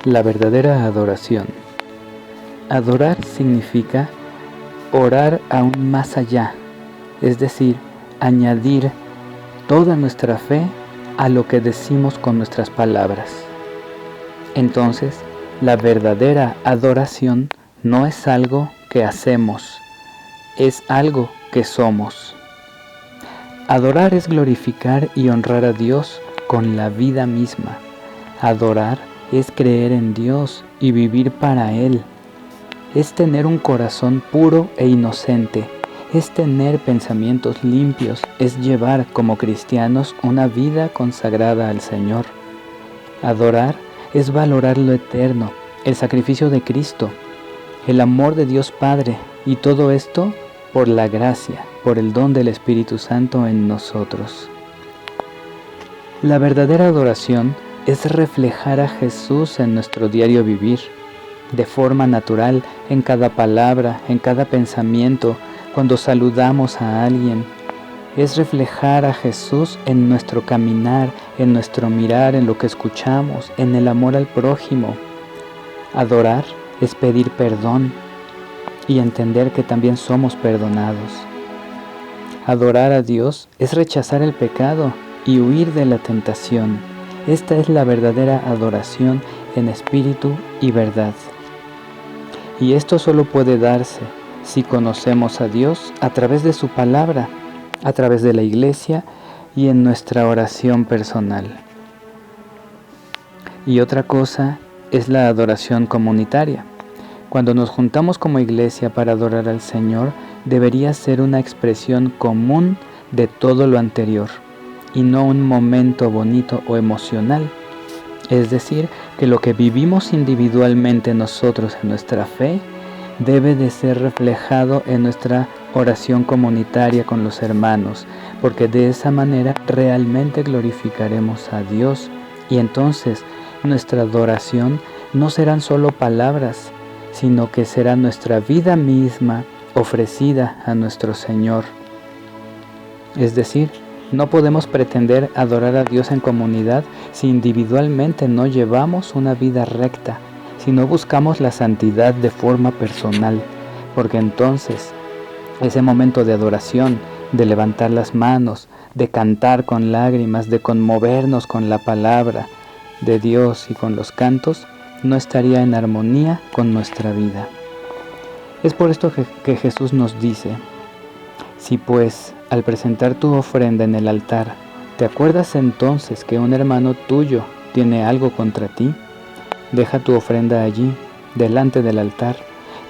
La verdadera adoración. Adorar significa orar aún más allá, es decir, añadir toda nuestra fe a lo que decimos con nuestras palabras. Entonces, la verdadera adoración no es algo que hacemos, es algo que somos. Adorar es glorificar y honrar a Dios con la vida misma. Adorar es creer en Dios y vivir para Él. Es tener un corazón puro e inocente. Es tener pensamientos limpios. Es llevar como cristianos una vida consagrada al Señor. Adorar es valorar lo eterno, el sacrificio de Cristo, el amor de Dios Padre, y todo esto por la gracia, por el don del Espíritu Santo en nosotros. La verdadera adoración es reflejar a Jesús en nuestro diario vivir, de forma natural, en cada palabra, en cada pensamiento, cuando saludamos a alguien. Es reflejar a Jesús en nuestro caminar, en nuestro mirar, en lo que escuchamos, en el amor al prójimo. Adorar es pedir perdón y entender que también somos perdonados. Adorar a Dios es rechazar el pecado y huir de la tentación. Esta es la verdadera adoración en espíritu y verdad. Y esto solo puede darse si conocemos a Dios a través de su palabra, a través de la iglesia y en nuestra oración personal. Y otra cosa es la adoración comunitaria. Cuando nos juntamos como iglesia para adorar al Señor, debería ser una expresión común de todo lo anterior, y no un momento bonito o emocional. Es decir, que lo que vivimos individualmente nosotros en nuestra fe debe de ser reflejado en nuestra oración comunitaria con los hermanos, porque de esa manera realmente glorificaremos a Dios, y entonces nuestra adoración no serán solo palabras, sino que será nuestra vida misma ofrecida a nuestro Señor. Es decir, no podemos pretender adorar a Dios en comunidad si individualmente no llevamos una vida recta, si no buscamos la santidad de forma personal, porque entonces ese momento de adoración, de levantar las manos, de cantar con lágrimas, de conmovernos con la palabra de Dios y con los cantos, no estaría en armonía con nuestra vida. Es por esto que Jesús nos dice: si pues, al presentar tu ofrenda en el altar, te acuerdas entonces que un hermano tuyo tiene algo contra ti, deja tu ofrenda allí, delante del altar,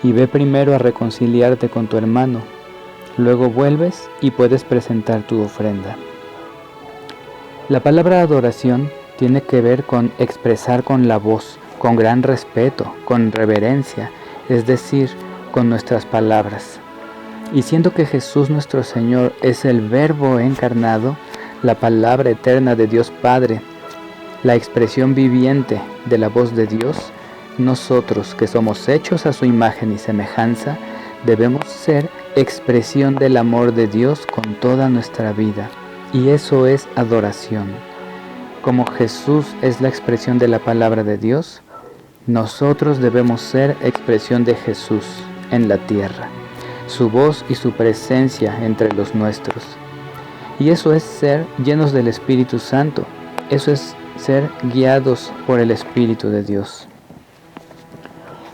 y ve primero a reconciliarte con tu hermano. Luego vuelves y puedes presentar tu ofrenda. La palabra adoración tiene que ver con expresar con la voz, con gran respeto, con reverencia, es decir, con nuestras palabras. Y siendo que Jesús nuestro Señor es el Verbo encarnado, la palabra eterna de Dios Padre, la expresión viviente de la voz de Dios, nosotros que somos hechos a su imagen y semejanza, debemos ser expresión del amor de Dios con toda nuestra vida. Y eso es adoración. Como Jesús es la expresión de la palabra de Dios, nosotros debemos ser expresión de Jesús en la tierra, su voz y su presencia entre los nuestros. Y eso es ser llenos del Espíritu Santo, eso es ser guiados por el Espíritu de Dios.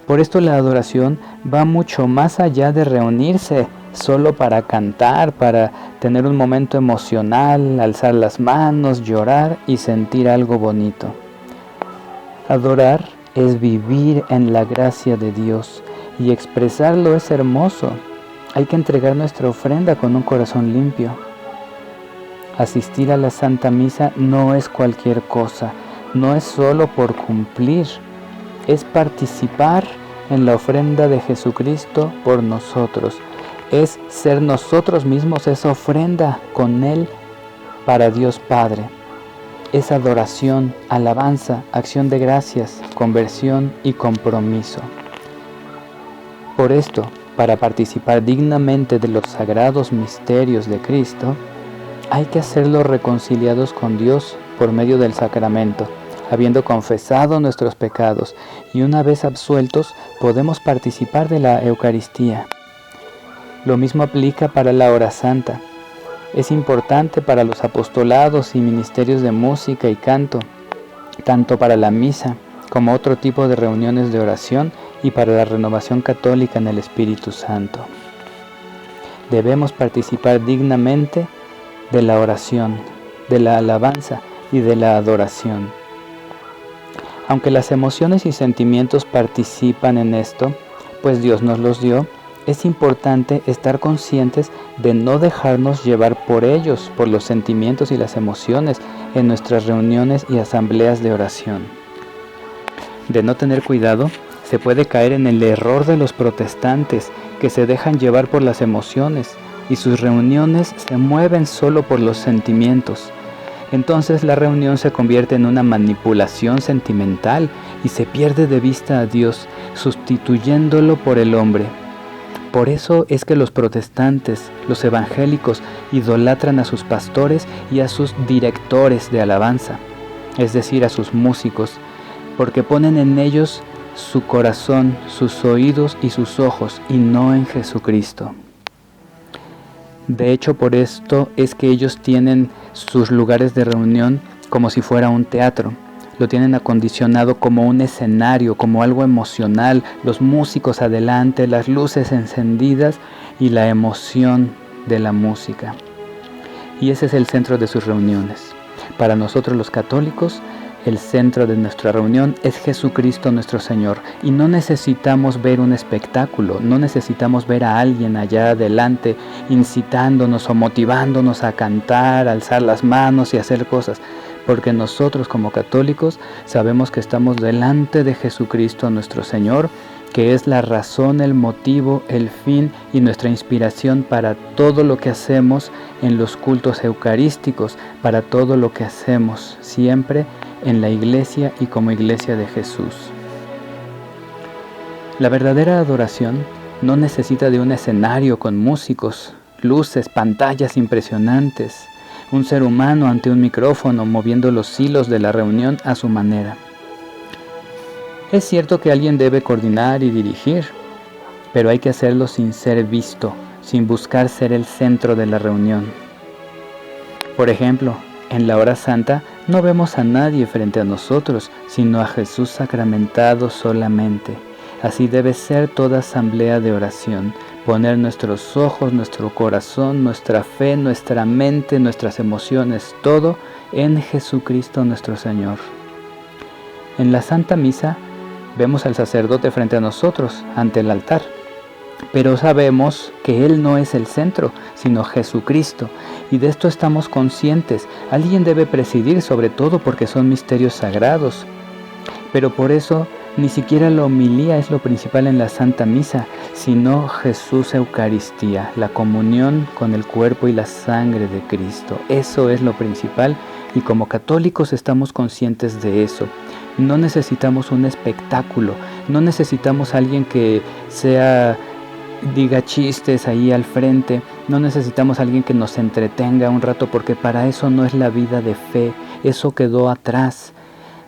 Por esto la adoración va mucho más allá de reunirse solo para cantar, para tener un momento emocional, alzar las manos, llorar y sentir algo bonito. Adorar es vivir en la gracia de Dios, y expresarlo es hermoso. Hay que entregar nuestra ofrenda con un corazón limpio. Asistir a la Santa Misa no es cualquier cosa, no es solo por cumplir, es participar en la ofrenda de Jesucristo por nosotros, es ser nosotros mismos esa ofrenda con Él para Dios Padre. Es adoración, alabanza, acción de gracias, conversión y compromiso. Por esto, para participar dignamente de los sagrados misterios de Cristo, hay que hacerlo reconciliados con Dios por medio del sacramento, habiendo confesado nuestros pecados y una vez absueltos podemos participar de la Eucaristía. Lo mismo aplica para la hora santa. Es importante para los apostolados y ministerios de música y canto, tanto para la misa como otro tipo de reuniones de oración y para la renovación católica en el Espíritu Santo. Debemos participar dignamente de la oración, de la alabanza y de la adoración. Aunque las emociones y sentimientos participan en esto, pues Dios nos los dio, es importante estar conscientes de no dejarnos llevar por ellos, por los sentimientos y las emociones en nuestras reuniones y asambleas de oración. De no tener cuidado, se puede caer en el error de los protestantes que se dejan llevar por las emociones y sus reuniones se mueven solo por los sentimientos. Entonces la reunión se convierte en una manipulación sentimental y se pierde de vista a Dios, sustituyéndolo por el hombre. Por eso es que los protestantes, los evangélicos, idolatran a sus pastores y a sus directores de alabanza, es decir, a sus músicos, porque ponen en ellos su corazón, sus oídos y sus ojos, y no en Jesucristo. De hecho, por esto es que ellos tienen sus lugares de reunión como si fuera un teatro. Lo tienen acondicionado como un escenario, como algo emocional, los músicos adelante, las luces encendidas y la emoción de la música. Y ese es el centro de sus reuniones. Para nosotros los católicos, el centro de nuestra reunión es Jesucristo nuestro Señor. Y no necesitamos ver un espectáculo, no necesitamos ver a alguien allá adelante incitándonos o motivándonos a cantar, a alzar las manos y hacer cosas. Porque nosotros como católicos sabemos que estamos delante de Jesucristo nuestro Señor, que es la razón, el motivo, el fin y nuestra inspiración para todo lo que hacemos en los cultos eucarísticos, para todo lo que hacemos siempre en la iglesia y como iglesia de Jesús. La verdadera adoración no necesita de un escenario con músicos, luces, pantallas impresionantes, un ser humano ante un micrófono moviendo los hilos de la reunión a su manera. Es cierto que alguien debe coordinar y dirigir, pero hay que hacerlo sin ser visto, sin buscar ser el centro de la reunión. Por ejemplo, en la hora santa no vemos a nadie frente a nosotros, sino a Jesús sacramentado solamente. Así debe ser toda asamblea de oración, poner nuestros ojos, nuestro corazón, nuestra fe, nuestra mente, nuestras emociones, todo en Jesucristo nuestro Señor. En la Santa Misa vemos al sacerdote frente a nosotros, ante el altar, pero sabemos que Él no es el centro, sino Jesucristo, y de esto estamos conscientes. Alguien debe presidir, sobre todo porque son misterios sagrados, pero por eso ni siquiera la homilía es lo principal en la Santa Misa, sino Jesús Eucaristía, la comunión con el cuerpo y la sangre de Cristo. Eso es lo principal y como católicos estamos conscientes de eso. No necesitamos un espectáculo, no necesitamos alguien que diga chistes ahí al frente, no necesitamos alguien que nos entretenga un rato, porque para eso no es la vida de fe, eso quedó atrás.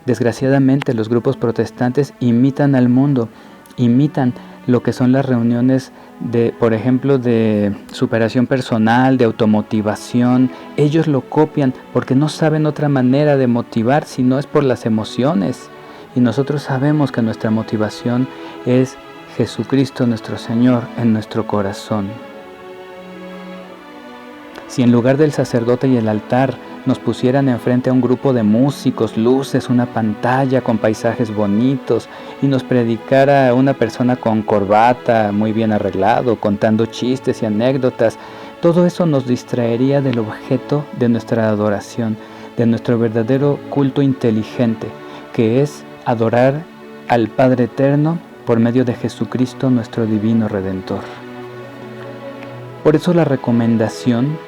Desgraciadamente los grupos protestantes imitan al mundo, imitan lo que son las reuniones por ejemplo, de superación personal, de automotivación. Ellos lo copian porque no saben otra manera de motivar si no es por las emociones. Y nosotros sabemos que nuestra motivación es Jesucristo nuestro Señor en nuestro corazón. Si en lugar del sacerdote y el altar nos pusieran enfrente a un grupo de músicos, luces, una pantalla con paisajes bonitos y nos predicara una persona con corbata, muy bien arreglado, contando chistes y anécdotas, todo eso nos distraería del objeto de nuestra adoración, de nuestro verdadero culto inteligente, que es adorar al Padre Eterno por medio de Jesucristo nuestro divino Redentor. Por eso la recomendación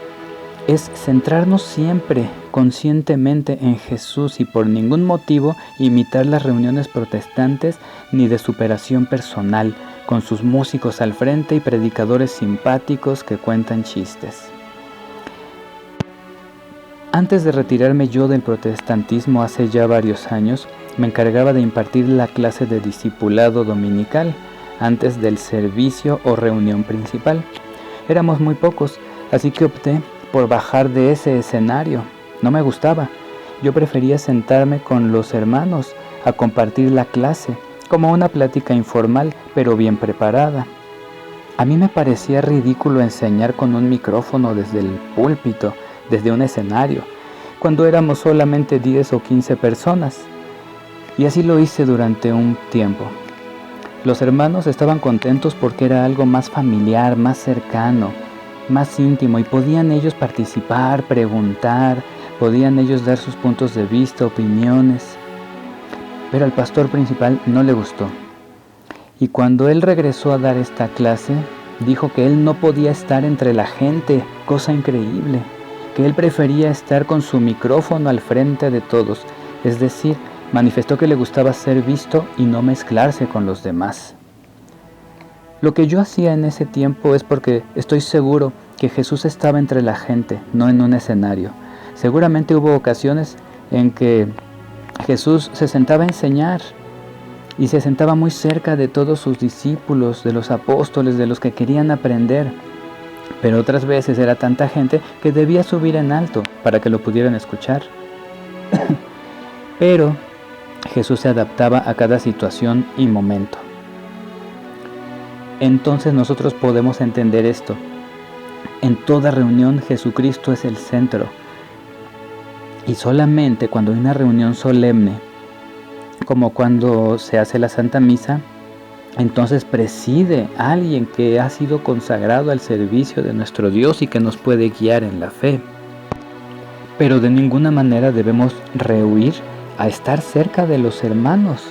es centrarnos siempre conscientemente en Jesús y por ningún motivo imitar las reuniones protestantes ni de superación personal, con sus músicos al frente y predicadores simpáticos que cuentan chistes. Antes de retirarme yo del protestantismo hace ya varios años, me encargaba de impartir la clase de discipulado dominical antes del servicio o reunión principal. Éramos muy pocos, así que opté por bajar de ese escenario. No me gustaba. Yo prefería sentarme con los hermanos a compartir la clase, como una plática informal, pero bien preparada. A mí me parecía ridículo enseñar con un micrófono desde el púlpito, desde un escenario, cuando éramos solamente 10 o 15 personas. Y así lo hice durante un tiempo. Los hermanos estaban contentos porque era algo más familiar, más cercano, más íntimo, y podían ellos participar, preguntar, podían ellos dar sus puntos de vista, opiniones. Pero al pastor principal no le gustó. Y cuando él regresó a dar esta clase, dijo que él no podía estar entre la gente, cosa increíble, que él prefería estar con su micrófono al frente de todos, es decir, manifestó que le gustaba ser visto y no mezclarse con los demás. Lo que yo hacía en ese tiempo es porque estoy seguro que Jesús estaba entre la gente, no en un escenario. Seguramente hubo ocasiones en que Jesús se sentaba a enseñar y se sentaba muy cerca de todos sus discípulos, de los apóstoles, de los que querían aprender. Pero otras veces era tanta gente que debía subir en alto para que lo pudieran escuchar. Pero Jesús se adaptaba a cada situación y momento. Entonces nosotros podemos entender esto. En toda reunión Jesucristo es el centro. Y solamente cuando hay una reunión solemne, como cuando se hace la Santa Misa, entonces preside a alguien que ha sido consagrado al servicio de nuestro Dios y que nos puede guiar en la fe. Pero de ninguna manera debemos rehuir a estar cerca de los hermanos.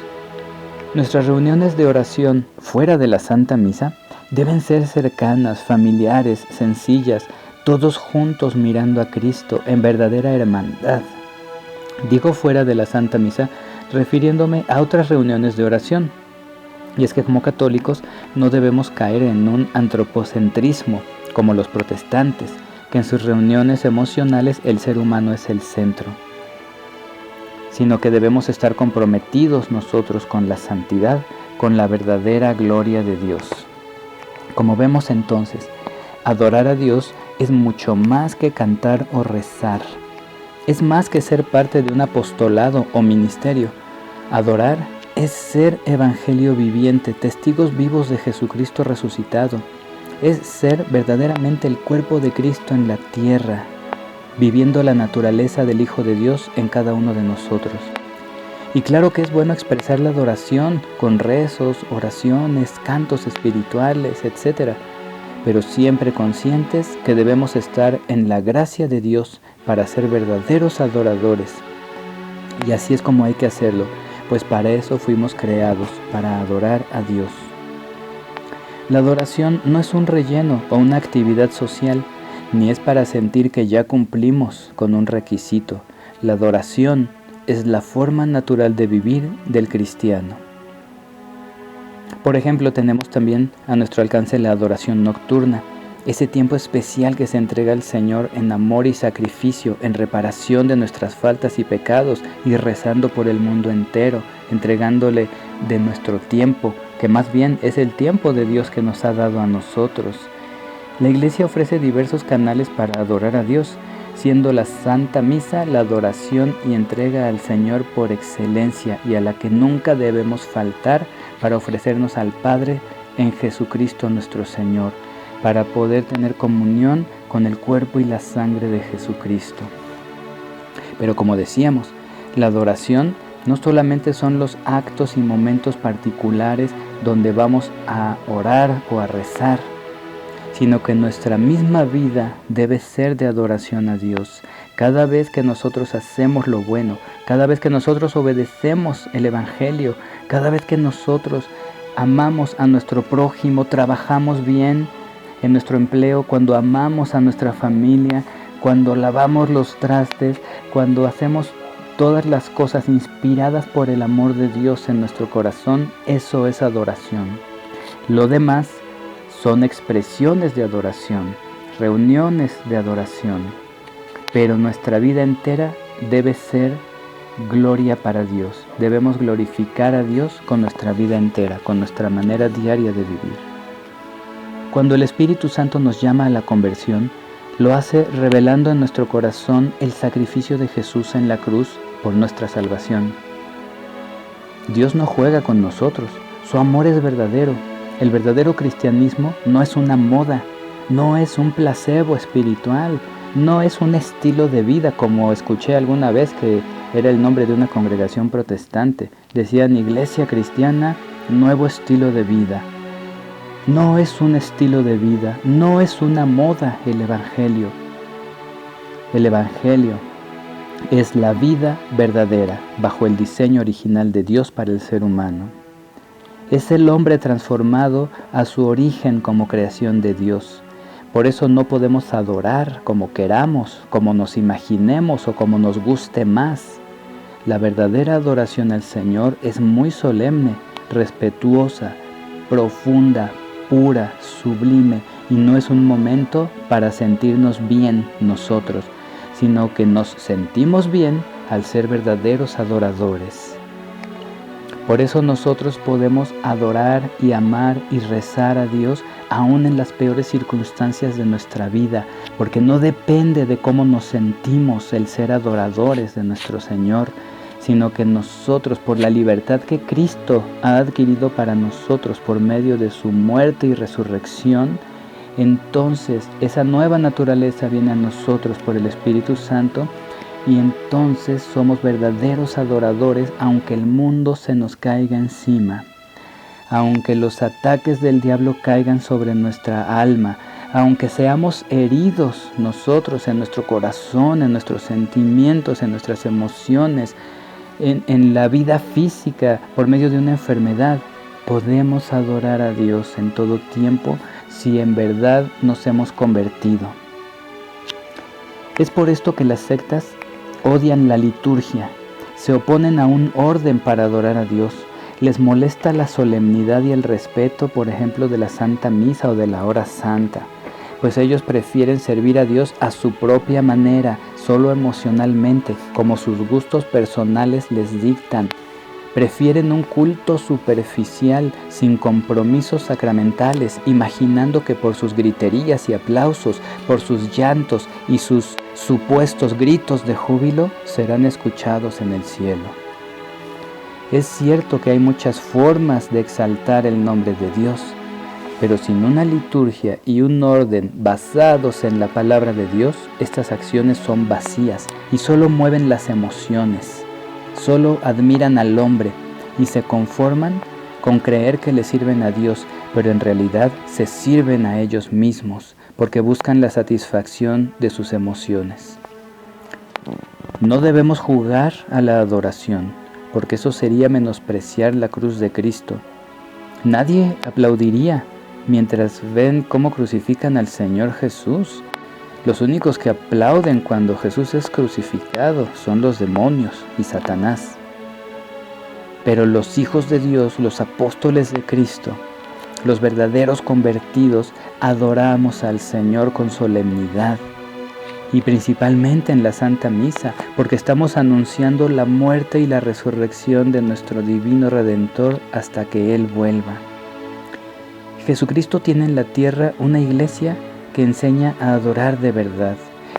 Nuestras reuniones de oración fuera de la Santa Misa deben ser cercanas, familiares, sencillas, todos juntos mirando a Cristo en verdadera hermandad. Digo fuera de la Santa Misa refiriéndome a otras reuniones de oración. Y es que como católicos no debemos caer en un antropocentrismo como los protestantes, que en sus reuniones emocionales el ser humano es el centro, sino que debemos estar comprometidos nosotros con la santidad, con la verdadera gloria de Dios. Como vemos entonces, adorar a Dios es mucho más que cantar o rezar. Es más que ser parte de un apostolado o ministerio. Adorar es ser evangelio viviente, testigos vivos de Jesucristo resucitado. Es ser verdaderamente el cuerpo de Cristo en la tierra, viviendo la naturaleza del Hijo de Dios en cada uno de nosotros. Y claro que es bueno expresar la adoración con rezos, oraciones, cantos espirituales, etc. Pero siempre conscientes que debemos estar en la gracia de Dios para ser verdaderos adoradores. Y así es como hay que hacerlo, pues para eso fuimos creados, para adorar a Dios. La adoración no es un relleno o una actividad social, ni es para sentir que ya cumplimos con un requisito. La adoración es la forma natural de vivir del cristiano. Por ejemplo, tenemos también a nuestro alcance la adoración nocturna, ese tiempo especial que se entrega al Señor en amor y sacrificio, en reparación de nuestras faltas y pecados y rezando por el mundo entero, entregándole de nuestro tiempo, que más bien es el tiempo de Dios que nos ha dado a nosotros. La Iglesia ofrece diversos canales para adorar a Dios, siendo la Santa Misa la adoración y entrega al Señor por excelencia y a la que nunca debemos faltar para ofrecernos al Padre en Jesucristo nuestro Señor, para poder tener comunión con el cuerpo y la sangre de Jesucristo. Pero como decíamos, la adoración no solamente son los actos y momentos particulares donde vamos a orar o a rezar, sino que nuestra misma vida debe ser de adoración a Dios. Cada vez que nosotros hacemos lo bueno, cada vez que nosotros obedecemos el Evangelio, cada vez que nosotros amamos a nuestro prójimo, trabajamos bien en nuestro empleo, cuando amamos a nuestra familia, cuando lavamos los trastes, cuando hacemos todas las cosas inspiradas por el amor de Dios en nuestro corazón, eso es adoración. Lo demás son expresiones de adoración, reuniones de adoración. pero nuestra vida entera debe ser gloria para Dios. Debemos glorificar a Dios con nuestra vida entera, con nuestra manera diaria de vivir. Cuando el Espíritu Santo nos llama a la conversión, lo hace revelando en nuestro corazón el sacrificio de Jesús en la cruz por nuestra salvación. Dios no juega con nosotros, su amor es verdadero. El verdadero cristianismo no es una moda, no es un placebo espiritual, no es un estilo de vida como escuché alguna vez que era el nombre de una congregación protestante. Decían Iglesia Cristiana, nuevo estilo de vida. No es un estilo de vida, no es una moda el Evangelio. El Evangelio es la vida verdadera bajo el diseño original de Dios para el ser humano. Es el hombre transformado a su origen como creación de Dios. Por eso no podemos adorar como queramos, como nos imaginemos o como nos guste más. La verdadera adoración al Señor es muy solemne, respetuosa, profunda, pura, sublime, y no es un momento para sentirnos bien nosotros, sino que nos sentimos bien al ser verdaderos adoradores. Por eso nosotros podemos adorar y amar y rezar a Dios aún en las peores circunstancias de nuestra vida, porque no depende de cómo nos sentimos el ser adoradores de nuestro Señor, sino que nosotros, por la libertad que Cristo ha adquirido para nosotros por medio de su muerte y resurrección, entonces esa nueva naturaleza viene a nosotros por el Espíritu Santo, y entonces somos verdaderos adoradores aunque el mundo se nos caiga encima, aunque los ataques del diablo caigan sobre nuestra alma, aunque seamos heridos nosotros en nuestro corazón, en nuestros sentimientos, en nuestras emociones, en la vida física por medio de una enfermedad, podemos adorar a Dios en todo tiempo si en verdad nos hemos convertido. Es por esto que las sectas odian la liturgia, se oponen a un orden para adorar a Dios, les molesta la solemnidad y el respeto, por ejemplo, de la Santa Misa o de la Hora Santa, pues ellos prefieren servir a Dios a su propia manera, solo emocionalmente, como sus gustos personales les dictan. Prefieren un culto superficial, sin compromisos sacramentales, imaginando que por sus griterías y aplausos, por sus llantos y sus supuestos gritos de júbilo, serán escuchados en el cielo. Es cierto que hay muchas formas de exaltar el nombre de Dios, pero sin una liturgia y un orden basados en la palabra de Dios, estas acciones son vacías y solo mueven las emociones. Solo admiran al hombre y se conforman con creer que le sirven a Dios, pero en realidad se sirven a ellos mismos porque buscan la satisfacción de sus emociones. No debemos jugar a la adoración, porque eso sería menospreciar la cruz de Cristo. Nadie aplaudiría mientras ven cómo crucifican al Señor Jesús. Los únicos que aplauden cuando Jesús es crucificado son los demonios y Satanás. Pero los hijos de Dios, los apóstoles de Cristo, los verdaderos convertidos, adoramos al Señor con solemnidad y principalmente en la Santa Misa, porque estamos anunciando la muerte y la resurrección de nuestro divino Redentor hasta que Él vuelva. Jesucristo tiene en la tierra una iglesia que enseña a adorar de verdad,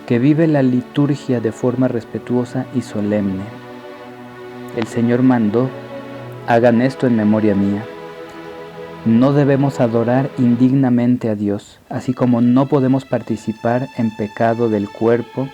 que vive la liturgia de forma respetuosa y solemne. El Señor mandó: hagan esto en memoria mía. No debemos adorar indignamente a Dios, así como no podemos participar en pecado del cuerpo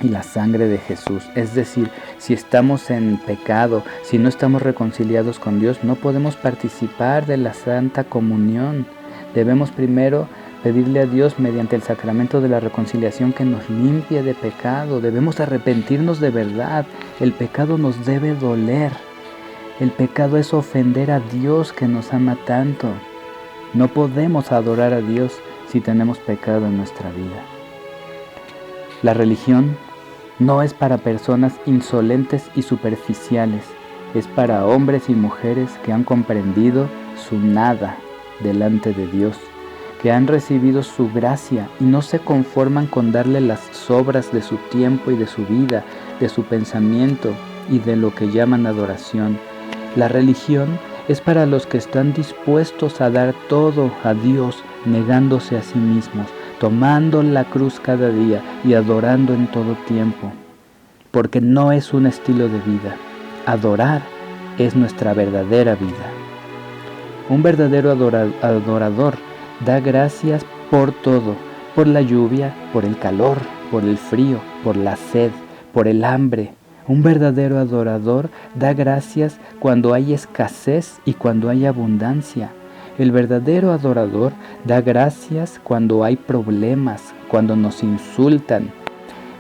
y la sangre de Jesús. Es decir, si estamos en pecado, si no estamos reconciliados con Dios, no podemos participar de la Santa Comunión. Debemos primero pedirle a Dios mediante el sacramento de la reconciliación que nos limpie de pecado. Debemos arrepentirnos de verdad. El pecado nos debe doler. El pecado es ofender a Dios que nos ama tanto. No podemos adorar a Dios si tenemos pecado en nuestra vida. La religión no es para personas insolentes y superficiales. Es para hombres y mujeres que han comprendido su nada delante de Dios, que han recibido su gracia y no se conforman con darle las sobras de su tiempo y de su vida, de su pensamiento y de lo que llaman adoración. La religión es para los que están dispuestos a dar todo a Dios, negándose a sí mismos, tomando la cruz cada día y adorando en todo tiempo. Porque no es un estilo de vida. Adorar es nuestra verdadera vida. Un verdadero adorador da gracias por todo, por la lluvia, por el calor, por el frío, por la sed, por el hambre. Un verdadero adorador da gracias cuando hay escasez y cuando hay abundancia. El verdadero adorador da gracias cuando hay problemas, cuando nos insultan.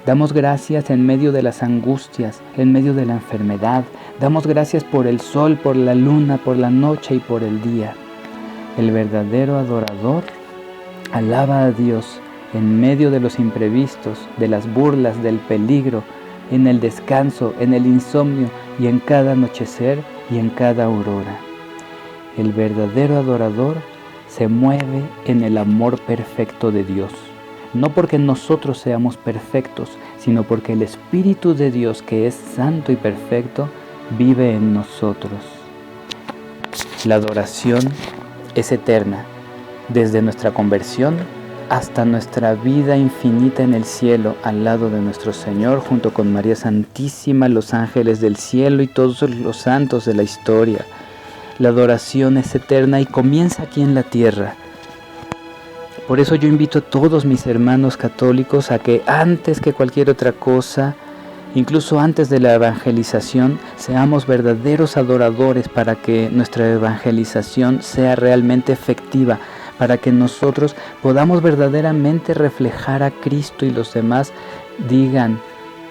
Damos gracias en medio de las angustias, en medio de la enfermedad. Damos gracias por el sol, por la luna, por la noche y por el día. El verdadero adorador alaba a Dios en medio de los imprevistos, de las burlas, del peligro, en el descanso, en el insomnio y en cada anochecer y en cada aurora. El verdadero adorador se mueve en el amor perfecto de Dios, no porque nosotros seamos perfectos, sino porque el Espíritu de Dios, que es santo y perfecto, vive en nosotros. La adoración es eterna, desde nuestra conversión hasta nuestra vida infinita en el cielo, al lado de nuestro Señor, junto con María Santísima, los ángeles del cielo y todos los santos de la historia. La adoración es eterna y comienza aquí en la tierra. Por eso yo invito a todos mis hermanos católicos a que antes que cualquier otra cosa, incluso antes de la evangelización, seamos verdaderos adoradores para que nuestra evangelización sea realmente efectiva, para que nosotros podamos verdaderamente reflejar a Cristo y los demás digan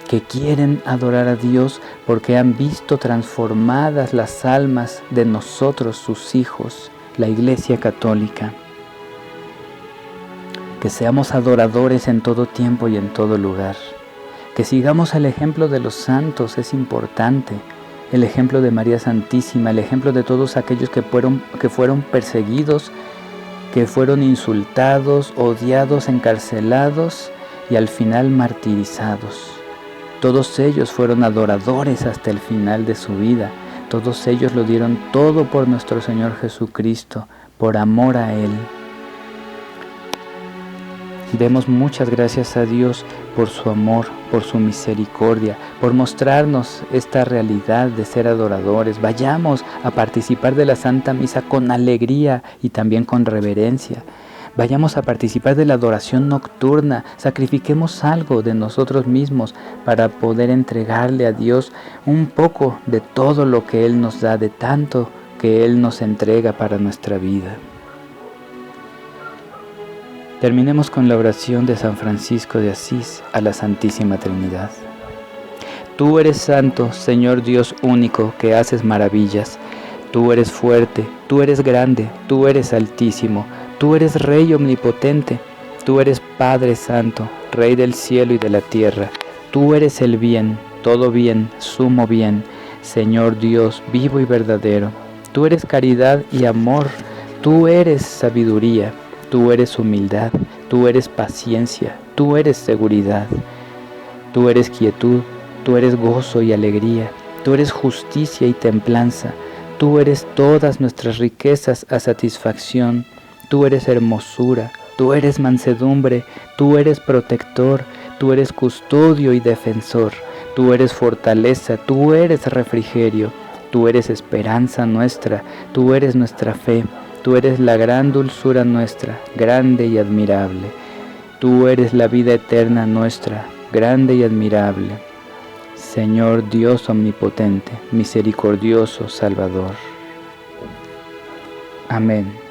que quieren adorar a Dios porque han visto transformadas las almas de nosotros, sus hijos, la Iglesia Católica. Que seamos adoradores en todo tiempo y en todo lugar. Que sigamos el ejemplo de los santos, es importante. El ejemplo de María Santísima, el ejemplo de todos aquellos que fueron perseguidos, que fueron insultados, odiados, encarcelados y al final martirizados. Todos ellos fueron adoradores hasta el final de su vida. Todos ellos lo dieron todo por nuestro Señor Jesucristo, por amor a Él. Demos muchas gracias a Dios por su amor, por su misericordia, por mostrarnos esta realidad de ser adoradores. Vayamos a participar de la Santa Misa con alegría y también con reverencia. Vayamos a participar de la adoración nocturna. Sacrifiquemos algo de nosotros mismos para poder entregarle a Dios un poco de todo lo que Él nos da, de tanto que Él nos entrega para nuestra vida. Terminemos con la oración de San Francisco de Asís a la Santísima Trinidad. Tú eres santo, Señor Dios único, que haces maravillas. Tú eres fuerte, tú eres grande, tú eres altísimo, tú eres Rey omnipotente, tú eres Padre santo, Rey del cielo y de la tierra. Tú eres el bien, todo bien, sumo bien, Señor Dios vivo y verdadero. Tú eres caridad y amor, tú eres sabiduría. Tú eres humildad, tú eres paciencia, tú eres seguridad, tú eres quietud, tú eres gozo y alegría, tú eres justicia y templanza, tú eres todas nuestras riquezas a satisfacción, tú eres hermosura, tú eres mansedumbre, tú eres protector, tú eres custodio y defensor, tú eres fortaleza, tú eres refrigerio, tú eres esperanza nuestra, tú eres nuestra fe. Tú eres la gran dulzura nuestra, grande y admirable. Tú eres la vida eterna nuestra, grande y admirable. Señor Dios omnipotente, misericordioso Salvador. Amén.